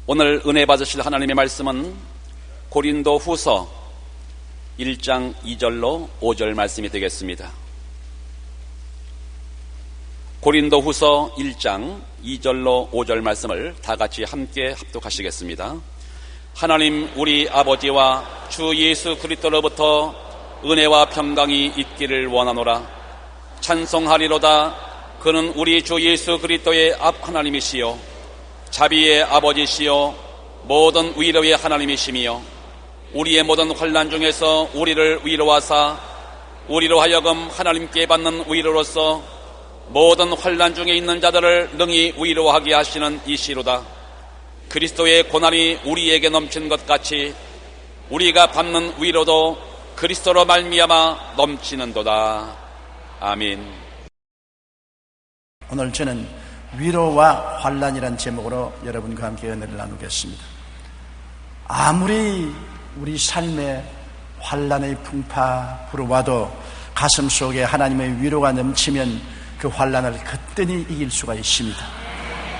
오늘 은혜 받으실 하나님의 말씀은 고린도 후서 1장 2절로 5절 말씀이 되겠습니다. 고린도 후서 1장 2절로 5절 말씀을 다 같이 함께 합독하시겠습니다. 하나님 우리 아버지와 주 예수 그리스도로부터 은혜와 평강이 있기를 원하노라. 찬송하리로다. 그는 우리 주 예수 그리스도의 앞 하나님이시요 자비의 아버지시요 모든 위로의 하나님이시며 우리의 모든 환난 중에서 우리를 위로하사 우리로 하여금 하나님께 받는 위로로서 모든 환난 중에 있는 자들을 능히 위로하게 하시는 이시로다. 그리스도의 고난이 우리에게 넘친 것 같이 우리가 받는 위로도 그리스도로 말미암아 넘치는도다. 아멘. 오늘 저는 위로와 환난이란 제목으로 여러분과 함께 은혜를 나누겠습니다. 아무리 우리 삶에 환난의 풍파 불어와도 가슴 속에 하나님의 위로가 넘치면 그 환난을 거뜬히 이길 수가 있습니다.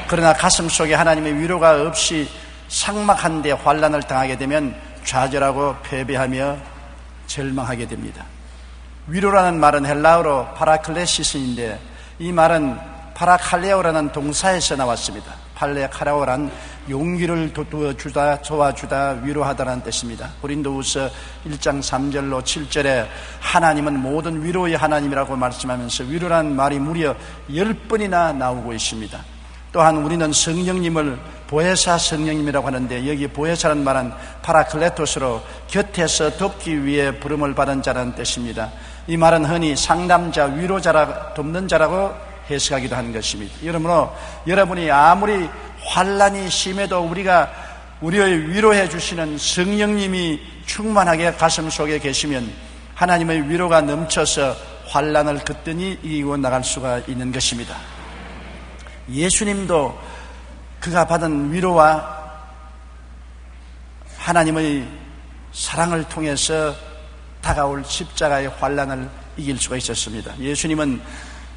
그러나 가슴 속에 하나님의 위로가 없이 삭막한데 환난을 당하게 되면 좌절하고 패배하며 절망하게 됩니다. 위로라는 말은 헬라어로 파라클레시스인데 이 말은 파라칼레오라는 동사에서 나왔습니다. 팔레카라오란 용기를 돋워주다, 도와주다, 위로하다라는 뜻입니다. 고린도후서 1장 3절로 7절에 하나님은 모든 위로의 하나님이라고 말씀하면서 위로라는 말이 무려 10번이나 나오고 있습니다. 또한 우리는 성령님을 보혜사 성령님이라고 하는데 여기 보혜사라는 말은 파라클레토스로 곁에서 돕기 위해 부름을 받은 자라는 뜻입니다. 이 말은 흔히 상담자, 위로자라, 돕는 자라고 해석하기도 하는 것입니다. 여러분은 여러분이 아무리 환난이 심해도 우리의 위로해 주시는 성령님이 충만하게 가슴 속에 계시면 하나님의 위로가 넘쳐서 환난을 거뜬히 이기고 나갈 수가 있는 것입니다. 예수님도 그가 받은 위로와 하나님의 사랑을 통해서 다가올 십자가의 환난을 이길 수가 있었습니다. 예수님은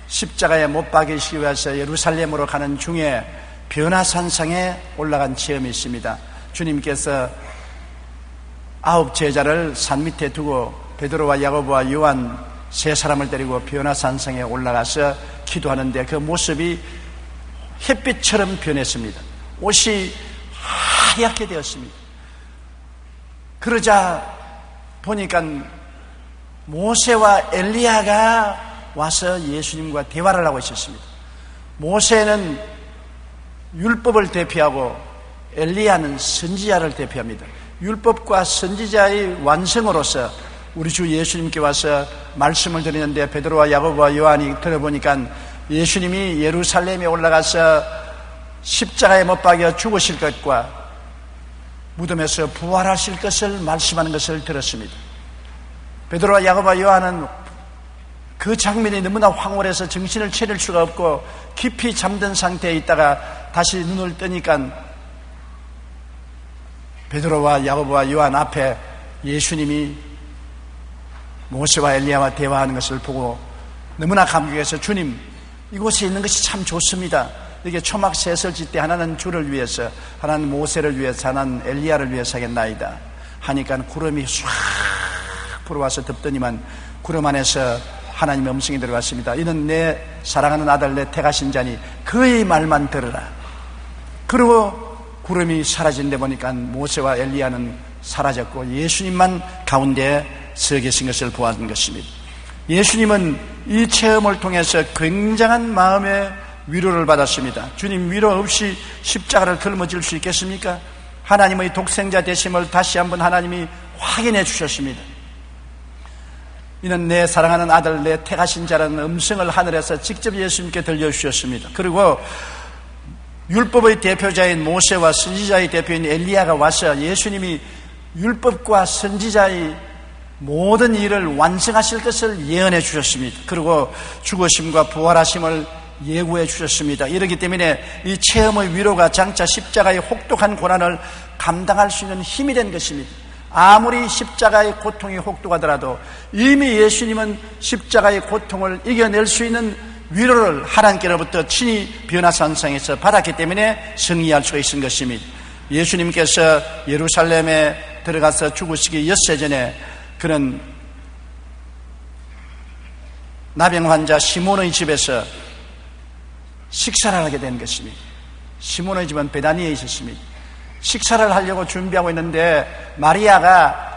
십자가에 못 박이시기 위해서 예루살렘으로 가는 중에 변화산상에 올라간 체험이 있습니다. 주님께서 9 제자를 산 밑에 두고 베드로와 야고보와 요한 3사람을 데리고 변화산상에 올라가서 기도하는데 그 모습이 햇빛처럼 변했습니다. 옷이 하얗게 되었습니다. 그러자 보니까 모세와 엘리야가 와서 예수님과 대화를 하고 있었습니다. 모세는 율법을 대표하고 엘리야는 선지자를 대표합니다. 율법과 선지자의 완성으로서 우리 주 예수님께 와서 말씀을 드리는데 베드로와 야고보와 요한이 들어보니까 예수님이 예루살렘에 올라가서 십자가에 못 박여 죽으실 것과 무덤에서 부활하실 것을 말씀하는 것을 들었습니다. 베드로와 야고보와 요한은 그 장면이 너무나 황홀해서 정신을 차릴 수가 없고 깊이 잠든 상태에 있다가 다시 눈을 뜨니까 베드로와 야고보와 요한 앞에 예수님이 모세와 엘리야와 대화하는 것을 보고 너무나 감격해서 주님 이곳에 있는 것이 참 좋습니다. 이게 초막 세설지 때 하나는 주를 위해서 하나는 모세를 위해서 하나는 엘리야를 위해서 하겠나이다 하니까 구름이 쫙 불어와서 덮더니만 구름 안에서 하나님의 음성이 들어왔습니다. 이는 내 사랑하는 아들 내 택하신 자니 그의 말만 들으라. 그리고 구름이 사라진 데 보니까 모세와 엘리야는 사라졌고 예수님만 가운데 서 계신 것을 보았던 것입니다. 예수님은 이 체험을 통해서 굉장한 마음의 위로를 받았습니다. 주님 위로 없이 십자가를 걸머질 수 있겠습니까? 하나님의 독생자 되심을 다시 한번 하나님이 확인해 주셨습니다. 이는 내 사랑하는 아들 내 택하신 자라는 음성을 하늘에서 직접 예수님께 들려주셨습니다. 그리고 율법의 대표자인 모세와 선지자의 대표인 엘리야가 와서 예수님이 율법과 선지자의 모든 일을 완성하실 것을 예언해 주셨습니다. 그리고 죽으심과 부활하심을 예고해 주셨습니다. 이렇기 때문에 이 체험의 위로가 장차 십자가의 혹독한 고난을 감당할 수 있는 힘이 된 것입니다. 아무리 십자가의 고통이 혹독하더라도 이미 예수님은 십자가의 고통을 이겨낼 수 있는 위로를 하나님께로부터 친히 변화산상에서 받았기 때문에 승리할 수가 있는 것입니다. 예수님께서 예루살렘에 들어가서 죽으시기 엿새 전에 그는 나병 환자 시몬의 집에서 식사를 하게 된 것입니다. 시몬의 집은 베다니에 있었습니다. 식사를 하려고 준비하고 있는데 마리아가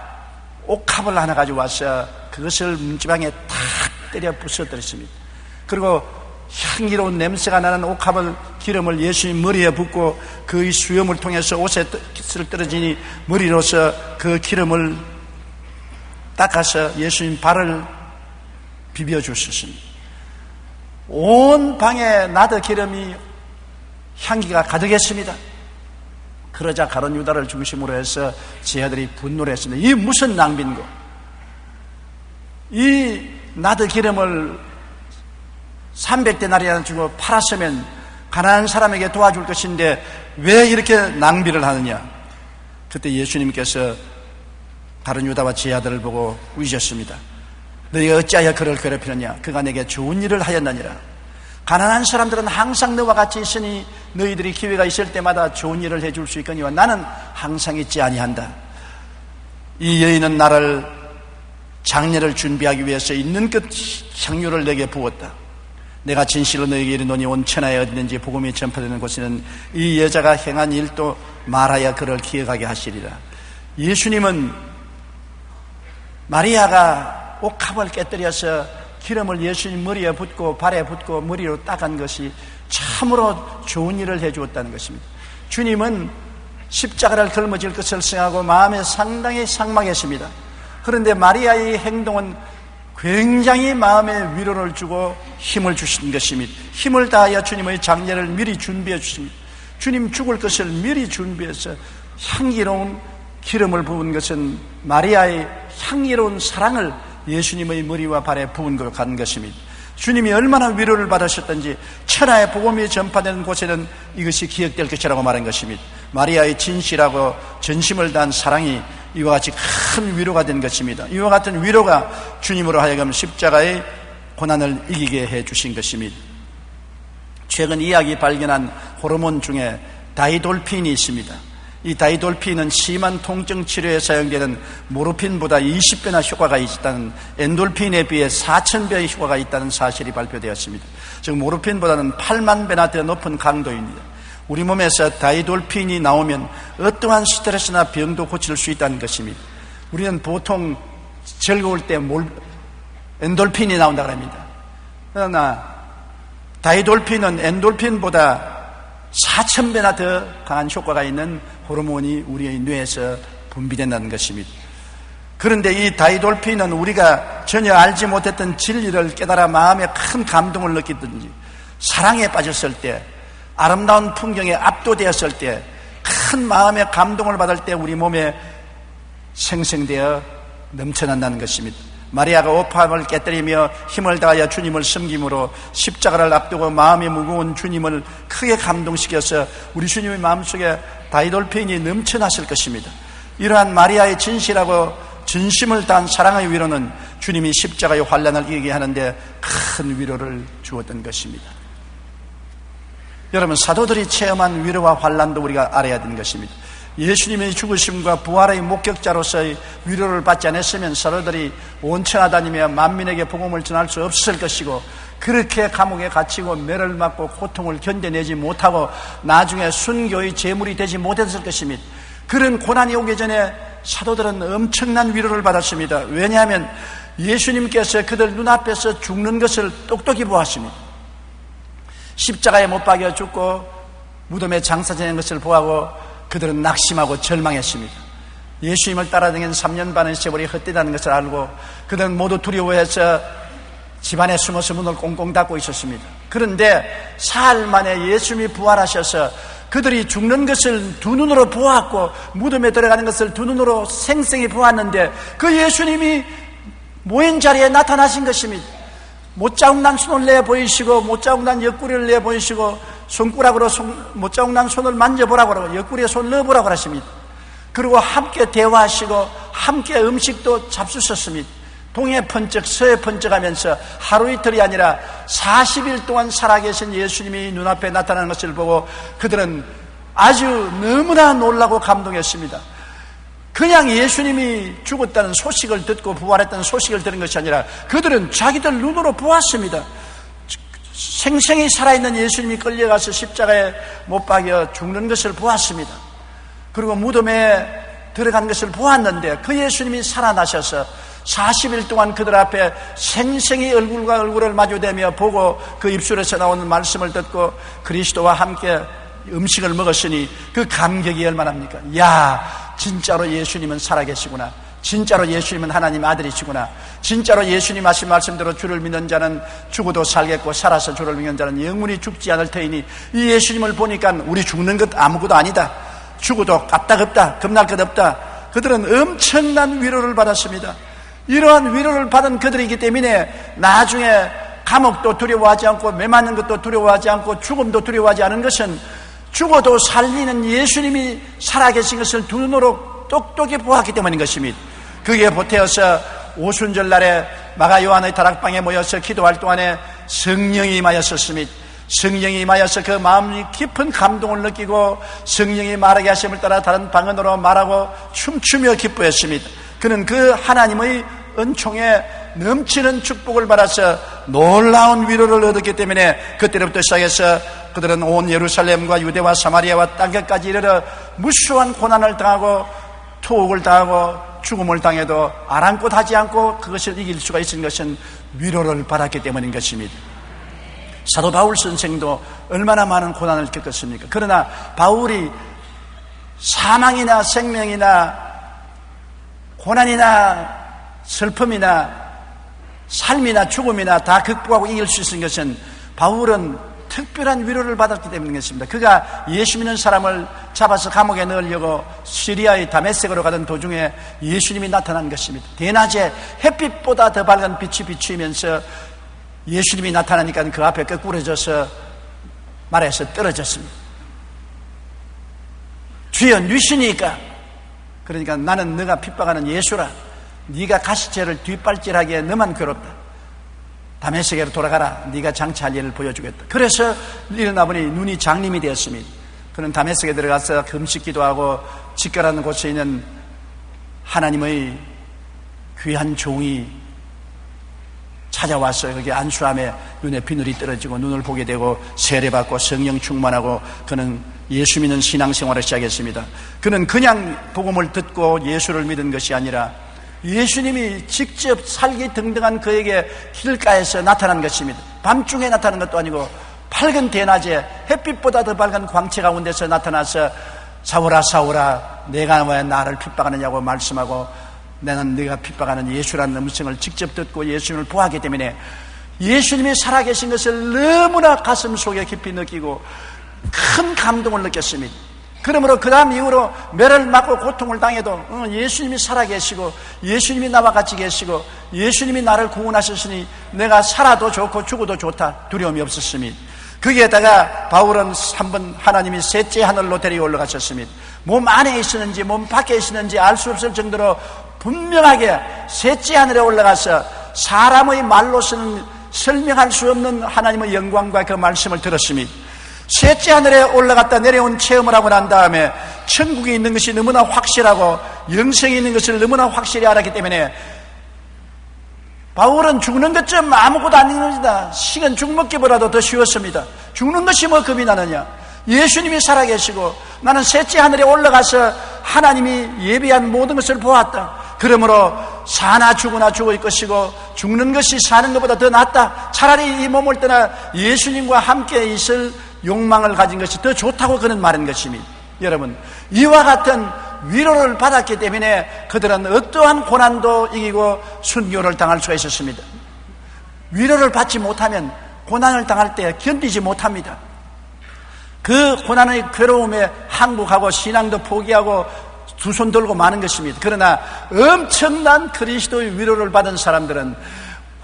옥합을 하나 가지고 와서 그것을 문지방에 탁 때려 부숴뜨렸습니다. 그리고 향기로운 냄새가 나는 옥합을 기름을 예수님 머리에 붓고 그의 수염을 통해서 옷에 떨어지니 머리로서 그 기름을 닦아서 예수님 발을 비벼주셨습니다. 온 방에 나드 기름이 향기가 가득했습니다. 그러자 가룟 유다를 중심으로 해서 제자들이 분노를 했습니다. 이 무슨 낭비인고? 이 나드 기름을 300데나리나 주고 팔았으면 가난한 사람에게 도와줄 것인데 왜 이렇게 낭비를 하느냐? 그때 예수님께서 가룟 유다와 제자들을 보고 우셨습니다. 너희가 어찌하여 그를 괴롭히느냐? 그가 내게 좋은 일을 하였느니라. 가난한 사람들은 항상 너와 같이 있으니 너희들이 기회가 있을 때마다 좋은 일을 해줄 수 있거니와 나는 항상 있지 아니한다. 이 여인은 나를 장례를 준비하기 위해서 있는 끝 향유를 내게 부었다. 내가 진실로 너희에게 이르노니 온 천하에 어디든지 복음이 전파되는 곳에는 이 여자가 행한 일도 말하여 그를 기억하게 하시리라. 예수님은 마리아가 옥합을 깨뜨려서 기름을 예수님 머리에 붓고 발에 붓고 머리로 닦은 것이 참으로 좋은 일을 해주었다는 것입니다. 주님은 십자가를 걸머질 것을 생각하고 마음에 상당히 상망했습니다. 그런데 마리아의 행동은 굉장히 마음에 위로를 주고 힘을 주신 것입니다. 힘을 다하여 주님의 장례를 미리 준비해 주십니다. 주님 죽을 것을 미리 준비해서 향기로운 기름을 부은 것은 마리아의 향기로운 사랑을 예수님의 머리와 발에 부은 것 같은 것입니다. 주님이 얼마나 위로를 받으셨던지 천하의 복음이 전파되는 곳에는 이것이 기억될 것이라고 말한 것입니다. 마리아의 진실하고 전심을 다한 사랑이 이와 같이 큰 위로가 된 것입니다. 이와 같은 위로가 주님으로 하여금 십자가의 고난을 이기게 해 주신 것입니다. 최근 이야기 발견한 호르몬 중에 다이돌핀이 있습니다. 이 다이돌핀은 심한 통증 치료에 사용되는 모르핀보다 20배나 효과가 있다는, 엔돌핀에 비해 4000배의 효과가 있다는 사실이 발표되었습니다. 즉 모르핀보다는 8만 배나 더 높은 강도입니다. 우리 몸에서 다이돌핀이 나오면 어떠한 스트레스나 병도 고칠 수 있다는 것입니다. 우리는 보통 즐거울 때 엔돌핀이 나온다고 합니다. 그러나 다이돌핀은 엔돌핀보다 4000배나 더 강한 효과가 있는 호르몬이 우리의 뇌에서 분비된다는 것입니다. 그런데 이 다이돌핀은 우리가 전혀 알지 못했던 진리를 깨달아 마음에 큰 감동을 느끼든지, 사랑에 빠졌을 때, 아름다운 풍경에 압도되었을 때, 큰 마음의 감동을 받을 때 우리 몸에 생성되어 넘쳐난다는 것입니다. 마리아가 옥합을 깨뜨리며 힘을 다하여 주님을 섬김으로 십자가를 앞두고 마음이 무거운 주님을 크게 감동시켜서 우리 주님의 마음속에 다이돌핀이 넘쳐났을 것입니다. 이러한 마리아의 진실하고 진심을 다한 사랑의 위로는 주님이 십자가의 환난을 이기게 하는데 큰 위로를 주었던 것입니다. 여러분, 사도들이 체험한 위로와 환난도 우리가 알아야 되는 것입니다. 예수님의 죽으심과 부활의 목격자로서의 위로를 받지 않았으면 사도들이 온 천하 다니며 만민에게 복음을 전할 수 없을 것이고, 그렇게 감옥에 갇히고 매를 맞고 고통을 견뎌내지 못하고 나중에 순교의 제물이 되지 못했을 것입니다. 그런 고난이 오기 전에 사도들은 엄청난 위로를 받았습니다. 왜냐하면 예수님께서 그들 눈앞에서 죽는 것을 똑똑히 보았습니다. 십자가에 못 박여 죽고 무덤에 장사 지낸 것을 보고 그들은 낙심하고 절망했습니다. 예수님을 따라다니는 3년 반의 세월이 헛되다는 것을 알고 그들은 모두 두려워해서 집안에 숨어서 문을 꽁꽁 닫고 있었습니다. 그런데 사흘 만에 예수님이 부활하셔서 그들이 죽는 것을 두 눈으로 보았고 무덤에 들어가는 것을 두 눈으로 생생히 보았는데 그 예수님이 모인 자리에 나타나신 것입니다. 못자국난 손을 내보이시고 못자국난 옆구리를 내보이시고 손가락으로 못자국난 손을 만져보라고 하고 옆구리에 손을 넣어보라고 하십니다. 그리고 함께 대화하시고 함께 음식도 잡수셨습니다. 동해 번쩍 서해 번쩍 하면서 하루 이틀이 아니라 40일 동안 살아계신 예수님이 눈앞에 나타나는 것을 보고 그들은 아주 너무나 놀라고 감동했습니다. 그냥 예수님이 죽었다는 소식을 듣고 부활했다는 소식을 들은 것이 아니라 그들은 자기들 눈으로 보았습니다. 생생히 살아있는 예수님이 끌려가서 십자가에 못 박여 죽는 것을 보았습니다. 그리고 무덤에 들어간 것을 보았는데 그 예수님이 살아나셔서 40일 동안 그들 앞에 생생히 얼굴과 얼굴을 마주대며 보고 그 입술에서 나오는 말씀을 듣고 그리스도와 함께 음식을 먹었으니 그 감격이 얼마나입니까? 야, 진짜로 예수님은 살아계시구나. 진짜로 예수님은 하나님 아들이시구나. 진짜로 예수님 하신 말씀대로 주를 믿는 자는 죽어도 살겠고 살아서 주를 믿는 자는 영원히 죽지 않을 터이니 이 예수님을 보니까 우리 죽는 것 아무것도 아니다. 죽어도 까딱없다. 겁날 것 없다. 그들은 엄청난 위로를 받았습니다. 이러한 위로를 받은 그들이기 때문에 나중에 감옥도 두려워하지 않고 매 맞는 것도 두려워하지 않고 죽음도 두려워하지 않은 것은 죽어도 살리는 예수님이 살아계신 것을 두 눈으로 똑똑히 보았기 때문인 것입니다. 그게 보태어서 오순절 날에 마가 요한의 다락방에 모여서 기도할 동안에 성령이 임하였었습니다. 성령이 임하여서 그 마음이 깊은 감동을 느끼고 성령이 말하게 하심을 따라 다른 방언으로 말하고 춤추며 기뻐했습니다. 그는 그 하나님의 은총에 넘치는 축복을 받아서 놀라운 위로를 얻었기 때문에 그때부터 시작해서 그들은 온 예루살렘과 유대와 사마리아와 땅끝까지 이르러 무수한 고난을 당하고 투옥을 당하고 죽음을 당해도 아랑곳하지 않고 그것을 이길 수가 있은 것은 위로를 받았기 때문인 것입니다. 사도 바울 선생도 얼마나 많은 고난을 겪었습니까? 그러나 바울이 사망이나 생명이나 고난이나 슬픔이나 삶이나 죽음이나 다 극복하고 이길 수 있는 것은 바울은 특별한 위로를 받았기 때문인 것입니다. 그가 예수 믿는 사람을 잡아서 감옥에 넣으려고 시리아의 다메섹으로 가던 도중에 예수님이 나타난 것입니다. 대낮에 햇빛보다 더 밝은 빛이 비추면서 예수님이 나타나니까 그 앞에 꺾부러져서 말해서 떨어졌습니다. 주여 누시니까, 그러니까 나는 너가 핍박하는 예수라. 네가 가시체를 뒷발질하기에 너만 괴롭다. 다메섹으로 돌아가라. 네가 장차할 일을 보여주겠다. 그래서 일어나 보니 눈이 장림이 되었습니다. 그는 다메섹에 들어가서 금식 기도하고 직결하는 곳에 있는 하나님의 귀한 종이 찾아와서 여기 안수함에 눈에 비늘이 떨어지고 눈을 보게 되고 세례받고 성령 충만하고 그는 예수 믿는 신앙생활을 시작했습니다. 그는 그냥 복음을 듣고 예수를 믿은 것이 아니라 예수님이 직접 살기 등등한 그에게 길가에서 나타난 것입니다. 밤중에 나타난 것도 아니고 밝은 대낮에 햇빛보다 더 밝은 광채 가운데서 나타나서 사울아 사울아 내가 왜 나를 핍박하느냐고 말씀하고 나는 네가 핍박하는 예수라는 음성을 직접 듣고 예수님을 보았기 때문에 예수님이 살아계신 것을 너무나 가슴 속에 깊이 느끼고 큰 감동을 느꼈습니다. 그러므로 그 다음 이후로 매를 맞고 고통을 당해도 예수님이 살아계시고 예수님이 나와 같이 계시고 예수님이 나를 구원하셨으니 내가 살아도 좋고 죽어도 좋다 두려움이 없었습니다. 거기에다가 바울은 한번 하나님이 셋째 하늘로 데리고 올라가셨습니다. 몸 안에 있었는지 몸 밖에 있었는지 알 수 없을 정도로 분명하게 셋째 하늘에 올라가서 사람의 말로서는 설명할 수 없는 하나님의 영광과 그 말씀을 들었습니다. 셋째 하늘에 올라갔다 내려온 체험을 하고 난 다음에 천국에 있는 것이 너무나 확실하고 영생에 있는 것을 너무나 확실히 알았기 때문에 바울은 죽는 것 좀 아무것도 아닌 것이다. 식은 죽먹기보다도 더 쉬웠습니다. 죽는 것이 뭐 겁이 나느냐. 예수님이 살아계시고 나는 셋째 하늘에 올라가서 하나님이 예비한 모든 것을 보았다. 그러므로 사나 죽으나 죽을 것이고 죽는 것이 사는 것보다 더 낫다. 차라리 이 몸을 떠나 예수님과 함께 있을 욕망을 가진 것이 더 좋다고 그는 말한 것입니다. 여러분, 이와 같은 위로를 받았기 때문에 그들은 어떠한 고난도 이기고 순교를 당할 수가 있었습니다. 위로를 받지 못하면 고난을 당할 때 견디지 못합니다. 그 고난의 괴로움에 항복하고 신앙도 포기하고 두 손 들고 마는 것입니다. 그러나 엄청난 그리스도의 위로를 받은 사람들은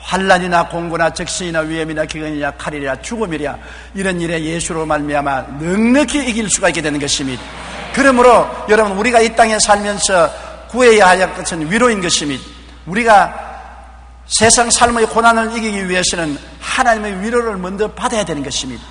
환난이나 공고나 적신이나 위험이나 기근이나 칼이나 죽음이랴 이런 일에 예수로 말미암아 넉넉히 이길 수가 있게 되는 것입니다. 그러므로 여러분 우리가 이 땅에 살면서 구해야 할 것은 위로인 것입니다. 우리가 세상 삶의 고난을 이기기 위해서는 하나님의 위로를 먼저 받아야 되는 것입니다.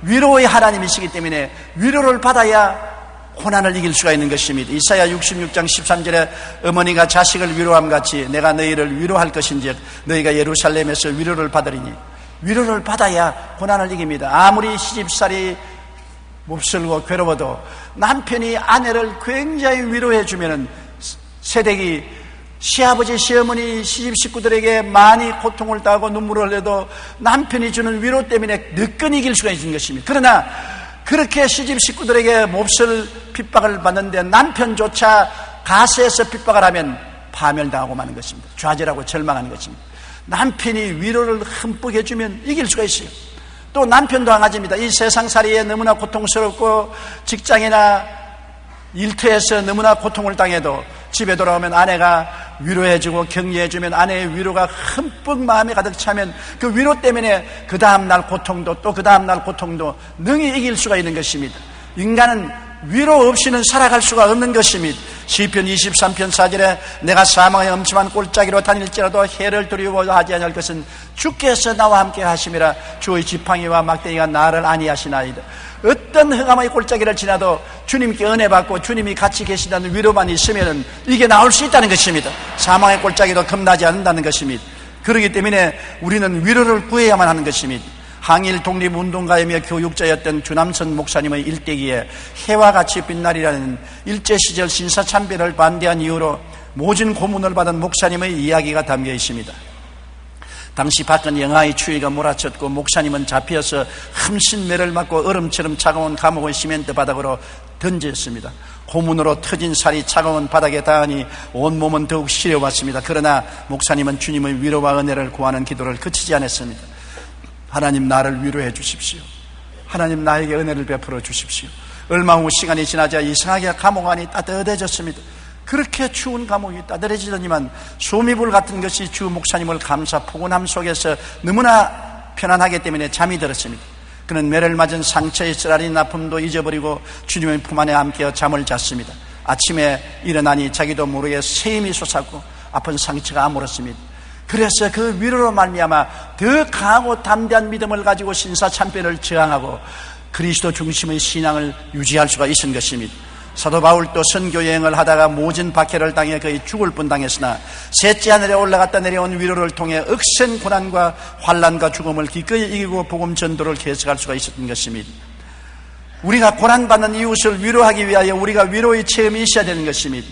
위로의 하나님이시기 때문에 위로를 받아야 고난을 이길 수가 있는 것입니다. 이사야 66장 13절에 어머니가 자식을 위로함 같이 내가 너희를 위로할 것인즉 너희가 예루살렘에서 위로를 받으리니, 위로를 받아야 고난을 이깁니다. 아무리 시집살이 몹쓸고 괴로워도 남편이 아내를 굉장히 위로해 주면은 세댁이 시아버지 시어머니 시집 식구들에게 많이 고통을 당하고 눈물을 흘려도 남편이 주는 위로 때문에 늦건 이길 수가 있는 것입니다. 그러나 그렇게 시집 식구들에게 몹쓸 핍박을 받는데 남편조차 가세에서 핍박을 하면 파멸당하고 마는 것입니다. 좌절하고 절망하는 것입니다. 남편이 위로를 흠뻑 해주면 이길 수가 있어요. 또 남편도 마찬가지입니다. 이 세상살이에 너무나 고통스럽고 직장이나 일터에서 너무나 고통을 당해도 집에 돌아오면 아내가 위로해주고 격려해주면 아내의 위로가 흠뻑 마음에 가득 차면 그 위로 때문에 그 다음날 고통도 또 그 다음날 고통도 능히 이길 수가 있는 것입니다. 인간은 위로 없이는 살아갈 수가 없는 것입니다. 시편 23편 4절에 내가 사망의 엄침한 골짜기로 다닐지라도 해를 두려워하지 않을 것은 주께서 나와 함께 하심이라. 주의 지팡이와 막대기가 나를 안위하시나이다. 어떤 흑암의 골짜기를 지나도 주님께 은혜 받고 주님이 같이 계시다는 위로만 있으면 이게 나올 수 있다는 것입니다. 사망의 골짜기도 겁나지 않는다는 것입니다. 그렇기 때문에 우리는 위로를 구해야만 하는 것입니다. 항일 독립운동가이며 교육자였던 주남선 목사님의 일대기에 해와 같이 빛나리라는 일제시절 신사참배를 반대한 이유로 모진 고문을 받은 목사님의 이야기가 담겨 있습니다. 당시 밖은 영하의 추위가 몰아쳤고 목사님은 잡혀서 흠신매를 맞고 얼음처럼 차가운 감옥의 시멘트 바닥으로 던졌습니다. 고문으로 터진 살이 차가운 바닥에 닿으니 온몸은 더욱 시려왔습니다. 그러나 목사님은 주님의 위로와 은혜를 구하는 기도를 그치지 않았습니다. 하나님, 나를 위로해 주십시오. 하나님, 나에게 은혜를 베풀어 주십시오. 얼마 후 시간이 지나자 이상하게 감옥 안이 따뜻해졌습니다. 그렇게 추운 감옥이 따뜻해지더니만 소미불 같은 것이 주 목사님을 감사 포근함 속에서 너무나 편안하기 때문에 잠이 들었습니다. 그는 매를 맞은 상처의 쓰라린 아픔도 잊어버리고 주님의 품 안에 함께 잠을 잤습니다. 아침에 일어나니 자기도 모르게 세임이 솟았고 아픈 상처가 아물었습니다. 그래서 그 위로로 말미암아 더 강하고 담대한 믿음을 가지고 신사참배를 저항하고 그리스도 중심의 신앙을 유지할 수가 있은 것입니다. 사도 바울도 선교 여행을 하다가 모진 박해를 당해 거의 죽을 뻔당했으나 셋째 하늘에 올라갔다 내려온 위로를 통해 억센 고난과 환난과 죽음을 기꺼이 이기고 복음 전도를 계속할 수가 있었던 것입니다. 우리가 고난받는 이웃을 위로하기 위하여 우리가 위로의 체험이 있어야 되는 것입니다.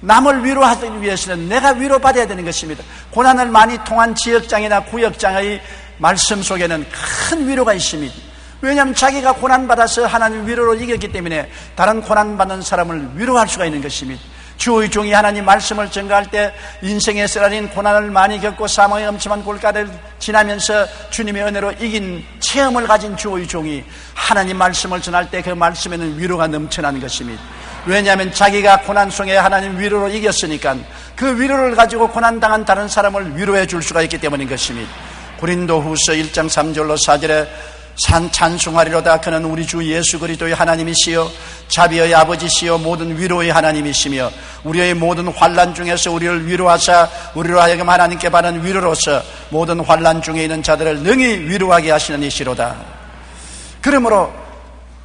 남을 위로하기 위해서는 내가 위로받아야 되는 것입니다. 고난을 많이 통한 지역장이나 구역장의 말씀 속에는 큰 위로가 있습니다. 왜냐하면 자기가 고난받아서 하나님 위로를 이겼기 때문에 다른 고난받는 사람을 위로할 수가 있는 것입니다. 주의 종이 하나님 말씀을 전가할 때 인생의 쓰라린 고난을 많이 겪고 사망의 엄침한 골가를 지나면서 주님의 은혜로 이긴 체험을 가진 주의 종이 하나님 말씀을 전할 때 그 말씀에는 위로가 넘쳐나는 것입니다. 왜냐하면 자기가 고난 속에 하나님 위로로 이겼으니까 그 위로를 가지고 고난당한 다른 사람을 위로해 줄 수가 있기 때문인 것입니다. 고린도후서 1장 3절로 4절에 찬송하리로다. 그는 우리 주 예수 그리스도의 하나님이시여 자비의 아버지시여 모든 위로의 하나님이시며 우리의 모든 환난 중에서 우리를 위로하사 우리로 하여금 하나님께 받은 위로로서 모든 환난 중에 있는 자들을 능히 위로하게 하시는 이시로다. 그러므로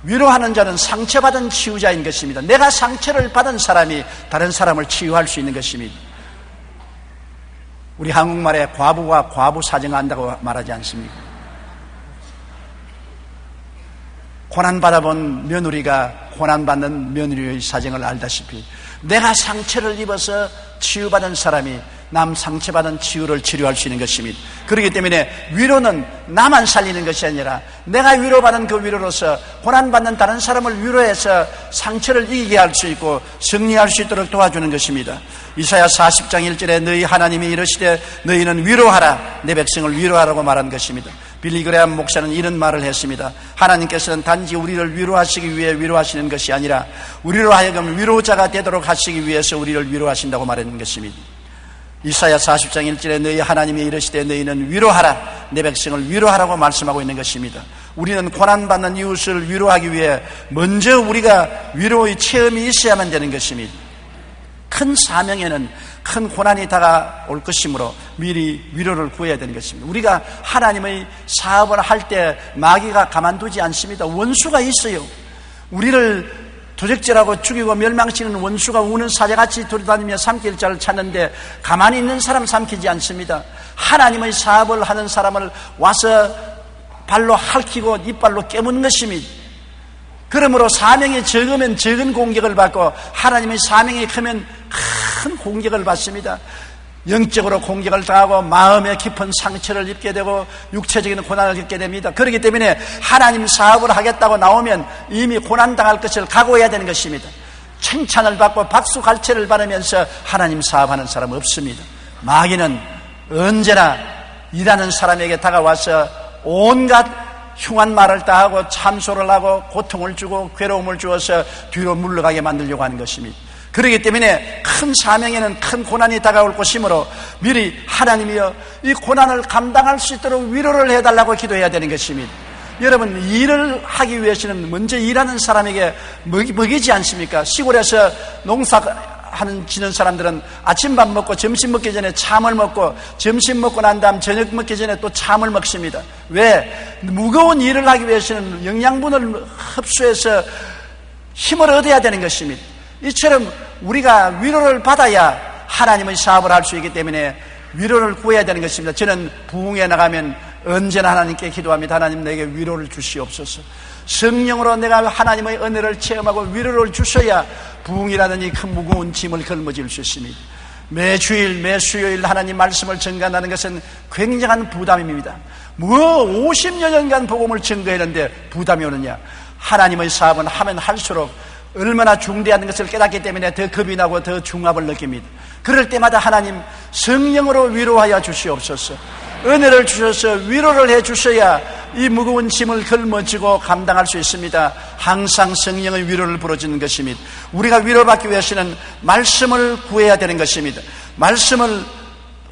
위로하는 자는 상처받은 치유자인 것입니다. 내가 상처를 받은 사람이 다른 사람을 치유할 수 있는 것입니다. 우리 한국말에 과부가 과부 사정한다고 말하지 않습니까? 고난받아본 며느리가 고난받는 며느리의 사정을 알다시피 내가 상처를 입어서 치유받은 사람이 남 상처받은 치유를 치료할 수 있는 것입니다. 그렇기 때문에 위로는 나만 살리는 것이 아니라 내가 위로받은 그 위로로서 고난받는 다른 사람을 위로해서 상처를 이기게 할 수 있고 승리할 수 있도록 도와주는 것입니다. 이사야 40장 1절에 너희 하나님이 이르시되 너희는 위로하라 내 백성을 위로하라고 말한 것입니다. 빌리그레함 목사는 이런 말을 했습니다. 하나님께서는 단지 우리를 위로하시기 위해 위로하시는 것이 아니라 우리로 하여금 위로자가 되도록 하시기 위해서 우리를 위로하신다고 말하는 것입니다. 이사야 40장 1절에 너희 하나님이 이르시되 너희는 위로하라 내 백성을 위로하라고 말씀하고 있는 것입니다. 우리는 고난받는 이웃을 위로하기 위해 먼저 우리가 위로의 체험이 있어야만 되는 것입니다. 큰 사명에는 큰 고난이 다가올 것이므로 미리 위로를 구해야 되는 것입니다. 우리가 하나님의 사업을 할 때 마귀가 가만두지 않습니다. 원수가 있어요. 우리를 도적질하고 죽이고 멸망시키는 원수가 우는 사자같이 돌아다니며 삼킬 자를 찾는데 가만히 있는 사람 삼키지 않습니다. 하나님의 사업을 하는 사람을 와서 발로 핥히고 이빨로 깨무는 것입니다. 그러므로 사명이 적으면 적은 공격을 받고 하나님의 사명이 크면 큰 공격을 받습니다. 영적으로 공격을 당하고 마음에 깊은 상처를 입게 되고 육체적인 고난을 겪게 됩니다. 그렇기 때문에 하나님 사업을 하겠다고 나오면 이미 고난당할 것을 각오해야 되는 것입니다. 칭찬을 받고 박수갈채를 받으면서 하나님 사업하는 사람은 없습니다. 마귀는 언제나 일하는 사람에게 다가와서 온갖 흉한 말을 다 하고 참소를 하고 고통을 주고 괴로움을 주어서 뒤로 물러가게 만들려고 하는 것입니다. 그렇기 때문에 큰 사명에는 큰 고난이 다가올 것이므로 미리 하나님이여 이 고난을 감당할 수 있도록 위로를 해달라고 기도해야 되는 것입니다. 여러분, 일을 하기 위해서는 먼저 일하는 사람에게 먹이지 않습니까? 시골에서 농사하는 지는 사람들은 아침밥 먹고 점심 먹기 전에 참을 먹고 점심 먹고 난 다음 저녁 먹기 전에 또 참을 먹습니다. 왜? 무거운 일을 하기 위해서는 영양분을 흡수해서 힘을 얻어야 되는 것입니다. 이처럼 우리가 위로를 받아야 하나님의 사업을 할 수 있기 때문에 위로를 구해야 되는 것입니다. 저는 부흥에 나가면 언제나 하나님께 기도합니다. 하나님, 내게 위로를 주시옵소서. 성령으로 내가 하나님의 은혜를 체험하고 위로를 주셔야 부흥이라는 이 큰 무거운 짐을 걸머질 수 있습니다. 매주일 매수요일 하나님 말씀을 전가하는 것은 굉장한 부담입니다. 50여 년간 복음을 전가했는데 부담이 오느냐? 하나님의 사업은 하면 할수록 얼마나 중대한 것을 깨닫기 때문에 더 겁이 나고 더 중압을 느낍니다. 그럴 때마다 하나님 성령으로 위로하여 주시옵소서. 은혜를 주셔서 위로를 해 주셔야 이 무거운 짐을 걸머지고 감당할 수 있습니다. 항상 성령의 위로를 불어주는 것입니다. 우리가 위로받기 위해서는 말씀을 구해야 되는 것입니다. 말씀을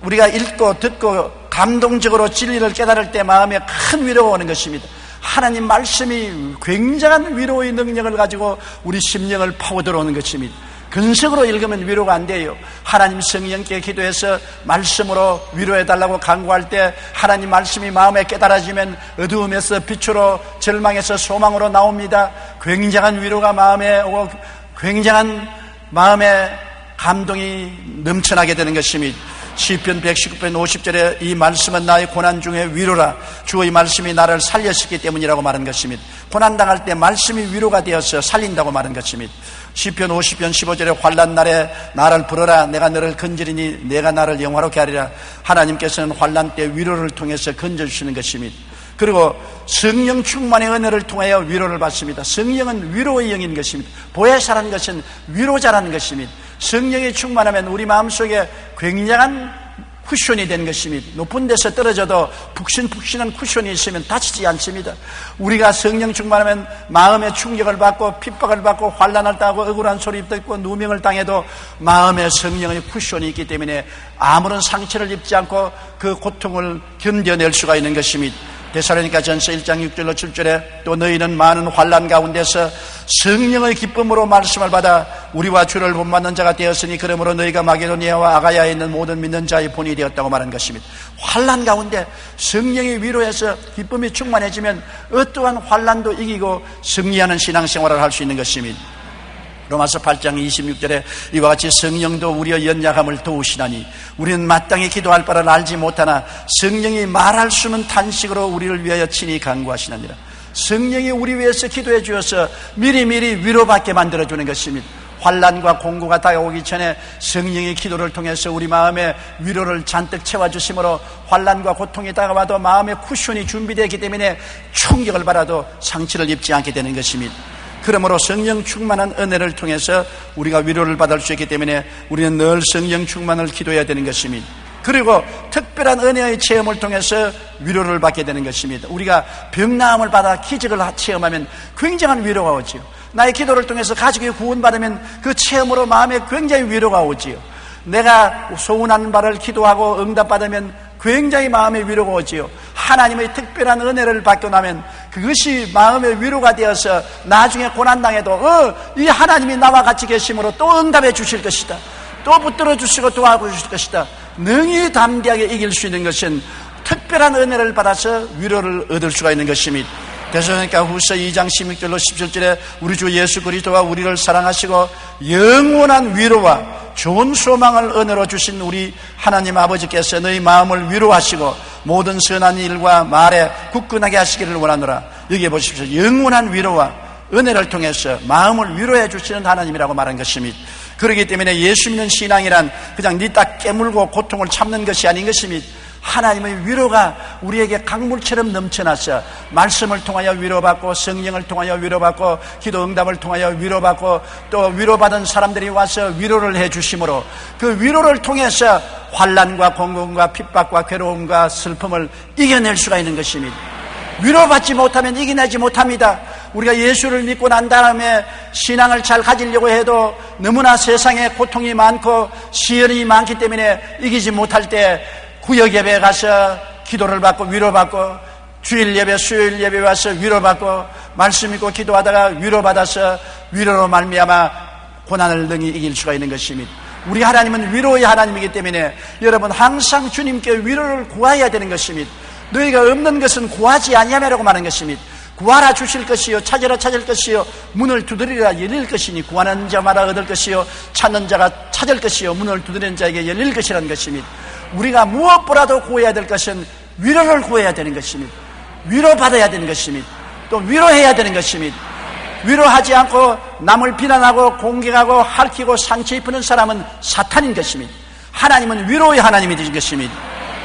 우리가 읽고 듣고 감동적으로 진리를 깨달을 때 마음에 큰 위로가 오는 것입니다. 하나님 말씀이 굉장한 위로의 능력을 가지고 우리 심령을 파고 들어오는 것입니다. 근석으로 읽으면 위로가 안 돼요. 하나님 성령께 기도해서 말씀으로 위로해달라고 간구할 때 하나님 말씀이 마음에 깨달아지면 어두움에서 빛으로 절망에서 소망으로 나옵니다. 굉장한 위로가 마음에 오고 굉장한 마음에 감동이 넘쳐나게 되는 것입니다. 시편 119편 50절에 이 말씀은 나의 고난 중에 위로라. 주의 말씀이 나를 살렸기 때문이라고 말한 것입니다. 고난당할 때 말씀이 위로가 되어서 살린다고 말한 것입니다. 시편 50편 15절에 환난 날에 나를 부르라. 내가 너를 건지리니 내가 나를 영화롭게 하리라. 하나님께서는 환난 때 위로를 통해서 건져주시는 것입니다. 그리고 성령 충만의 은혜를 통하여 위로를 받습니다. 성령은 위로의 영인 것입니다. 보혜사라는 것은 위로자라는 것입니다. 성령이 충만하면 우리 마음속에 굉장한 쿠션이 되는 것입니다. 높은 데서 떨어져도 푹신푹신한 쿠션이 있으면 다치지 않습니다. 우리가 성령 충만하면 마음의 충격을 받고 핍박을 받고 환난을 당하고 억울한 소리 듣고 누명을 당해도 마음의 성령의 쿠션이 있기 때문에 아무런 상처를 입지 않고 그 고통을 견뎌낼 수가 있는 것입니다. 데살로니가 전서 1장 6절로 7절에 또 너희는 많은 환난 가운데서 성령의 기쁨으로 말씀을 받아 우리와 주를 본받는 자가 되었으니 그러므로 너희가 마게도니아와 아가야에 있는 모든 믿는 자의 본이 되었다고 말한 것입니다. 환난 가운데 성령이 위로해서 기쁨이 충만해지면 어떠한 환난도 이기고 승리하는 신앙생활을 할 수 있는 것입니다. 로마서 8장 26절에 이와 같이 성령도 우리의 연약함을 도우시나니 우리는 마땅히 기도할 바를 알지 못하나 성령이 말할 수 없는 탄식으로 우리를 위하여 친히 간구하시느니라. 성령이 우리 위해서 기도해 주어서 미리미리 위로받게 만들어주는 것입니다. 환난과 공고가 다가오기 전에 성령의 기도를 통해서 우리 마음에 위로를 잔뜩 채워주심으로 환난과 고통이 다가와도 마음의 쿠션이 준비되기 때문에 충격을 받아도 상처를 입지 않게 되는 것입니다. 그러므로 성령 충만한 은혜를 통해서 우리가 위로를 받을 수 있기 때문에 우리는 늘 성령 충만을 기도해야 되는 것입니다. 그리고 특별한 은혜의 체험을 통해서 위로를 받게 되는 것입니다. 우리가 병나음을 받아 기적을 체험하면 굉장한 위로가 오지요. 나의 기도를 통해서 가족이 구원받으면 그 체험으로 마음에 굉장히 위로가 오지요. 내가 소원하는 바를 기도하고 응답받으면 굉장히 마음의 위로가 오지요. 하나님의 특별한 은혜를 받고 나면 그것이 마음의 위로가 되어서 나중에 고난당해도 이 하나님이 나와 같이 계심으로 또 응답해 주실 것이다. 또 붙들어 주시고 도와주실 것이다. 능히 담대하게 이길 수 있는 것은 특별한 은혜를 받아서 위로를 얻을 수가 있는 것입니다. 데살로니가 후서 2장 16절로 17절에 우리 주 예수 그리스도가 우리를 사랑하시고 영원한 위로와 좋은 소망을 은혜로 주신 우리 하나님 아버지께서 너희 마음을 위로하시고 모든 선한 일과 말에 굳건하게 하시기를 원하노라. 여기 보십시오. 영원한 위로와 은혜를 통해서 마음을 위로해 주시는 하나님이라고 말한 것입니다. 그렇기 때문에 예수 믿는 신앙이란 그냥 니다 깨물고 고통을 참는 것이 아닌 것입니다. 하나님의 위로가 우리에게 강물처럼 넘쳐나서 말씀을 통하여 위로받고 성령을 통하여 위로받고 기도 응답을 통하여 위로받고 또 위로받은 사람들이 와서 위로를 해 주심으로 그 위로를 통해서 환난과 공공과 핍박과 괴로움과 슬픔을 이겨낼 수가 있는 것입니다. 위로받지 못하면 이겨내지 못합니다. 우리가 예수를 믿고 난 다음에 신앙을 잘 가지려고 해도 너무나 세상에 고통이 많고 시련이 많기 때문에 이기지 못할 때 구역 예배에 가서 기도를 받고 위로받고 주일 예배, 수요일 예배 와서 위로받고 말씀 읽고 기도하다가 위로받아서 위로로 말미암아 고난을 능히 이길 수가 있는 것입니다. 우리 하나님은 위로의 하나님이기 때문에 여러분 항상 주님께 위로를 구해야 되는 것입니다. 너희가 없는 것은 구하지 아니하매라고 말하는 것입니다. 구하라 주실 것이요 찾으라 찾을 것이요 문을 두드리라 열릴 것이니 구하는 자마다 얻을 것이요 찾는 자가 찾을 것이요 문을 두드리는 자에게 열릴 것이라는 것입니다. 우리가 무엇보다도 구해야 될 것은 위로를 구해야 되는 것입니다. 위로받아야 되는 것입니다. 또 위로해야 되는 것입니다. 위로하지 않고 남을 비난하고 공격하고 핥히고 상처 입히는 사람은 사탄인 것입니다. 하나님은 위로의 하나님이 되신 것입니다.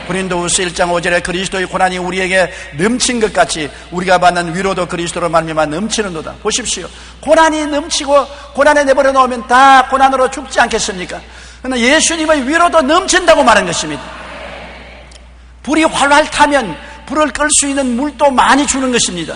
고린도후서 1장 5절에 그리스도의 고난이 우리에게 넘친 것 같이 우리가 받는 위로도 그리스도로 말미암아 넘치는도다. 보십시오. 고난이 넘치고 고난에 내버려 놓으면 다 고난으로 죽지 않겠습니까? 그러나 예수님의 위로도 넘친다고 말한 것입니다. 불이 활활 타면 불을 끌 수 있는 물도 많이 주는 것입니다.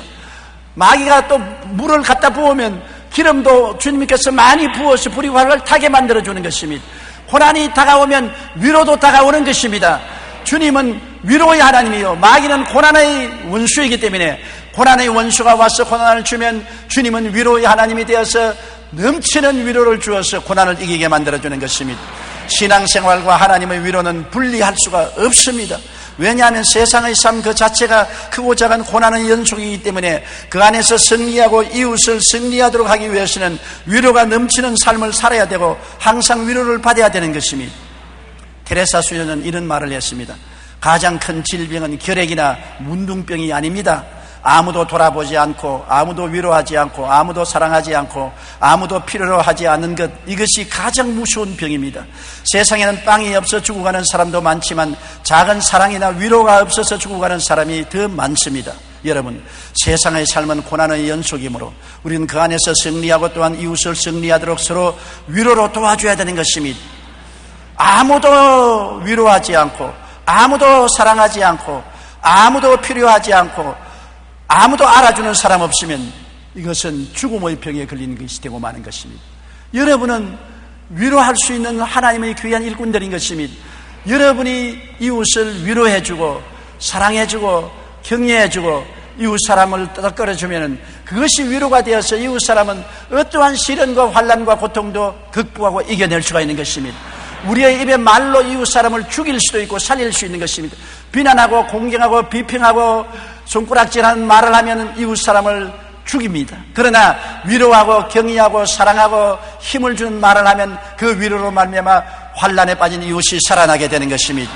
마귀가 또 물을 갖다 부으면 기름도 주님께서 많이 부어서 불이 활활 타게 만들어주는 것입니다. 고난이 다가오면 위로도 다가오는 것입니다. 주님은 위로의 하나님이요 마귀는 고난의 원수이기 때문에 고난의 원수가 와서 고난을 주면 주님은 위로의 하나님이 되어서 넘치는 위로를 주어서 고난을 이기게 만들어주는 것입니다. 신앙생활과 하나님의 위로는 분리할 수가 없습니다. 왜냐하면 세상의 삶 그 자체가 크고 작은 고난의 연속이기 때문에 그 안에서 승리하고 이웃을 승리하도록 하기 위해서는 위로가 넘치는 삶을 살아야 되고 항상 위로를 받아야 되는 것입니다. 테레사 수녀는 이런 말을 했습니다. 가장 큰 질병은 결핵이나 문둥병이 아닙니다. 아무도 돌아보지 않고 아무도 위로하지 않고 아무도 사랑하지 않고 아무도 필요로 하지 않는 것, 이것이 가장 무서운 병입니다. 세상에는 빵이 없어 죽어가는 사람도 많지만 작은 사랑이나 위로가 없어서 죽어가는 사람이 더 많습니다. 여러분, 세상의 삶은 고난의 연속이므로 우리는 그 안에서 승리하고 또한 이웃을 승리하도록 서로 위로로 도와줘야 되는 것입니다. 아무도 위로하지 않고 아무도 사랑하지 않고 아무도 필요하지 않고 아무도 알아주는 사람 없으면 이것은 죽음의 병에 걸리는 것이 되고 마는 것입니다. 여러분은 위로할 수 있는 하나님의 귀한 일꾼들인 것입니다. 여러분이 이웃을 위로해주고 사랑해주고 격려해주고 이웃 사람을 떠들어주면 그것이 위로가 되어서 이웃 사람은 어떠한 시련과 환난과 고통도 극복하고 이겨낼 수가 있는 것입니다. 우리의 입에 말로 이웃 사람을 죽일 수도 있고 살릴 수 있는 것입니다. 비난하고 공경하고 비평하고 손가락질하는 말을 하면 이웃 사람을 죽입니다. 그러나 위로하고 격려하고 사랑하고 힘을 주는 말을 하면 그 위로로 말미암아 환난에 빠진 이웃이 살아나게 되는 것입니다.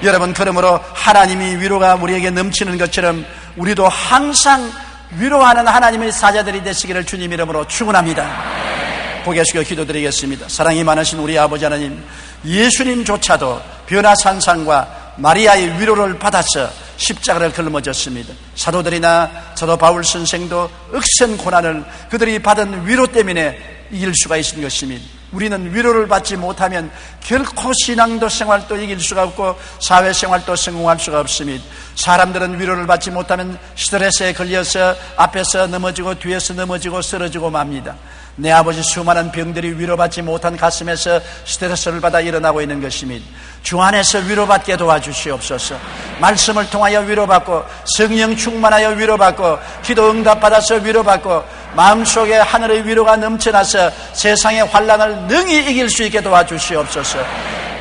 여러분, 그러므로 하나님이 위로가 우리에게 넘치는 것처럼 우리도 항상 위로하는 하나님의 사자들이 되시기를 주님 이름으로 축원합니다. 고개 숙여 기도드리겠습니다. 사랑이 많으신 우리 아버지 하나님, 예수님조차도 변화산상과 마리아의 위로를 받아서 십자가를 걸머졌습니다. 사도들이나 사도 바울 선생도 억센 고난을 그들이 받은 위로 때문에 이길 수가 있는 것입니다. 우리는 위로를 받지 못하면 결코 신앙도 생활도 이길 수가 없고 사회생활도 성공할 수가 없습니다. 사람들은 위로를 받지 못하면 스트레스에 걸려서 앞에서 넘어지고 뒤에서 넘어지고 쓰러지고 맙니다. 내 아버지 수많은 병들이 위로받지 못한 가슴에서 스트레스를 받아 일어나고 있는 것입니다. 주 안에서 위로받게 도와주시옵소서. 말씀을 통하여 위로받고 성령 충만하여 위로받고 기도 응답받아서 위로받고 마음속에 하늘의 위로가 넘쳐나서 세상의 환난을 능히 이길 수 있게 도와주시옵소서.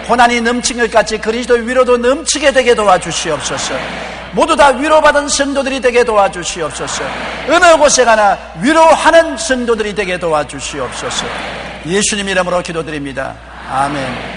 고난이 넘친 것 같이 그리스도 위로도 넘치게 되게 도와주시옵소서. 모두 다 위로받은 성도들이 되게 도와주시옵소서. 어느 곳에 가나 위로하는 성도들이 되게 도와주시옵소서. 예수님 이름으로 기도드립니다. 아멘.